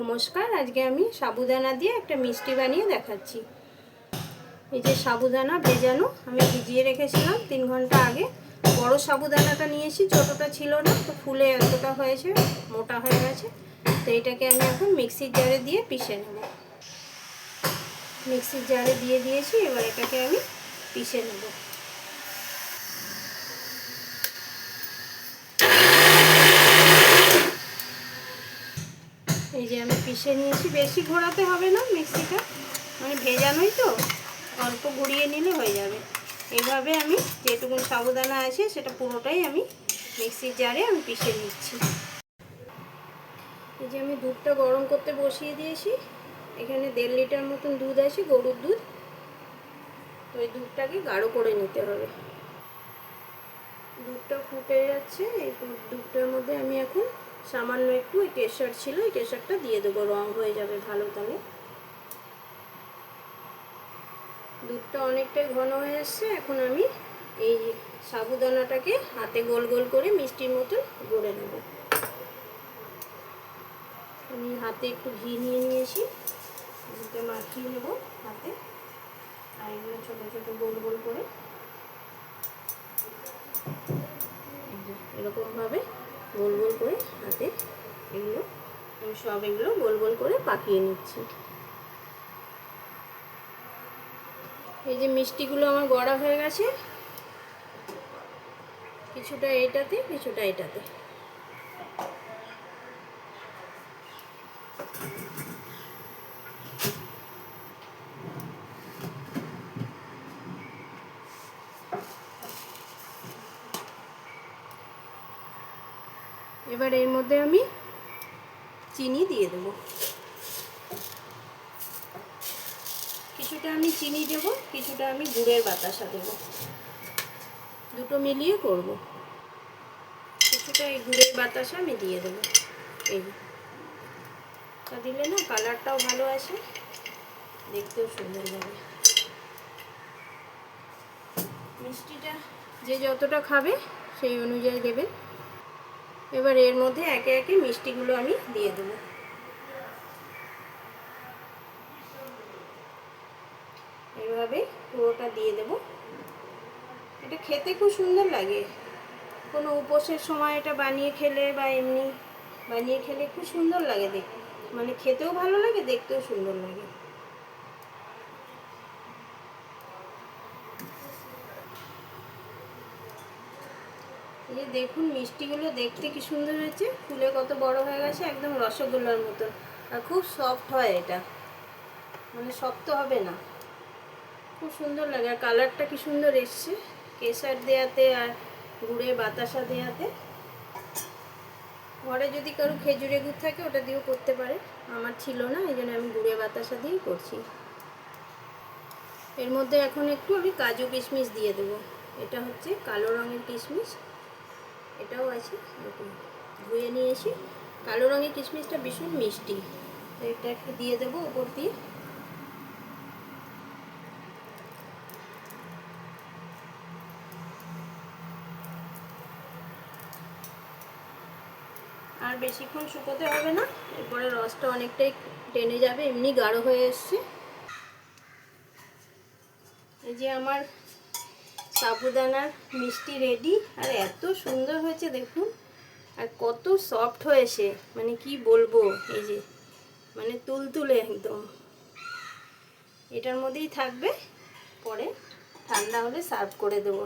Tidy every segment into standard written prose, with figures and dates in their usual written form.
নমস্কার, আজকে আমি সাবুদানা দিয়ে একটা মিষ্টি বানিয়ে দেখাচ্ছি। এই যে সাবুদানা ভেজানো আমি ভিজিয়ে রেখেছিলাম 3 ঘন্টা আগে। বড় সাবুদানাটা নিয়েছি, ছোটটা ছিল না, তো ফুলে এতটা হয়েছে, মোটা হয়ে গেছে। তো এটাকে আমি এখন মিক্সির জারে দিয়ে পিষে নেব। মিক্সির জারে দিয়ে দিয়েছি, এবার এটাকে আমি পিষে নেব। এই যে আমি পিষে নিয়েছি, বেশি ঘোরাতে হবে না মিক্সিটা, মানে ভেজানোই তো, অল্প ঘুরিয়ে নিলে হয়ে যাবে। এইভাবে আমি যেটুকু সাবুদানা আছে সেটা পুরোটাই আমি মিক্সির জারে আমি পিষে নিচ্ছি। এই যে আমি দুধটা গরম করতে বসিয়ে দিয়েছি। এখানে 1.5 লিটার মতন দুধ আছে, গরুর দুধ। তো এই দুধটাকে গাঢ় করে নিতে হবে। দুধটা ফুটে যাচ্ছে, এই দুধটার মধ্যে আমি এখন সামান্য একটু ওই কেশর ছিল, ওই কেশরটা দিয়ে দেবো, রং হয়ে যাবে ভালো। তাহলে দুধটা অনেকটাই ঘন হয়ে এসছে। এখন আমি এই সাবুদানাটাকে হাতে গোল গোল করে মিষ্টির মতন গড়ে নেব। আমি হাতে একটু ঘি নিয়ে নিয়েছি, ঘিটা মাখিয়ে নেব হাতে, আর এগুলো ছোটো ছোটো গোল গোল করে এরকমভাবে গোল গোল করে হাতে এগুলো গোল গোল করে পাকিয়ে নিচ্ছি। এই যে মিষ্টিগুলো আমার গড়া হয়ে গেছে, কিছুটা এইটাতে কিছুটা এটাতে। এবার এর মধ্যে আমি চিনি দিয়ে দেবো। কিছুটা আমি চিনি দেবো, কিছুটা আমি গুড়ের বাতাসা দেবো, দুটো মিলিয়ে করব। কিছুটা এই গুড়ের বাতাসা আমি দিয়ে দেবো। এইটা দিলে না কালারটাও ভালো আসে, দেখতেও সুন্দর লাগে। মিষ্টিটা যে যতটা খাবে সেই অনুযায়ী দেবে। এবার এর মধ্যে একে একে মিষ্টিগুলো আমি দিয়ে দেবো। এইভাবে পুরোটা দিয়ে দেব। এটা খেতে খুব সুন্দর লাগে, কোনো উপোসের সময় এটা বানিয়ে খেলে বা এমনি বানিয়ে খেলে খুব সুন্দর লাগে দেখতে, মানে খেতেও ভালো লাগে, দেখতেও সুন্দর লাগে। এই যে দেখুন মিষ্টিগুলো দেখতে কি সুন্দর হয়েছে, ফুলে কত বড় হয়ে গেছে, একদম রসগোল্লার মতন। আর খুব সফট হয় এটা, মানে শক্ত হবে না, খুব সুন্দর লাগে। আর কালারটা কি সুন্দর এসছে কেশর দেওয়াতে আর গুড়ের বাতাসা দেওয়াতে। ঘরে যদি কারো খেজুরের গুড় থাকে ওটা দিয়েও করতে পারে, আমার ছিল না, এই জন্য আমি গুড়ের বাতাসা দিয়েই করছি। এর মধ্যে এখন একটু আমি কাজু কিশমিশ দিয়ে দেবো। এটা হচ্ছে কালো রঙের কিশমিশ, এটাও আছে, ধুয়ে নিয়েছি। কালো রঙের কিশমিশটা ভীষণ মিষ্টি, তো এটা একটু দিয়ে দেবো উপর দিয়ে। আর বেশিক্ষণ শুকোতে হবে না, এরপরে রসটা অনেকটাই টেনে যাবে, এমনি গাঢ় হয়ে এসছে। এই যে আমার সাবুদানার মিষ্টি রেডি, আর এত সুন্দর হয়েছে দেখুন, আর কত সফট হয়েছে, মানে কি বলবো। এই যে মানে তুলতুলে একদম, এটার মধ্যেই থাকবে, পরে ঠান্ডা হলে সার্ভ করে দেবো।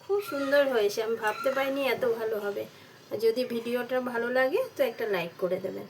খুব সুন্দর হয়েছে, আমি ভাবতে পারিনি এত ভালো হবে। আর যদি ভিডিওটা ভালো লাগে তো একটা লাইক করে দেবেন।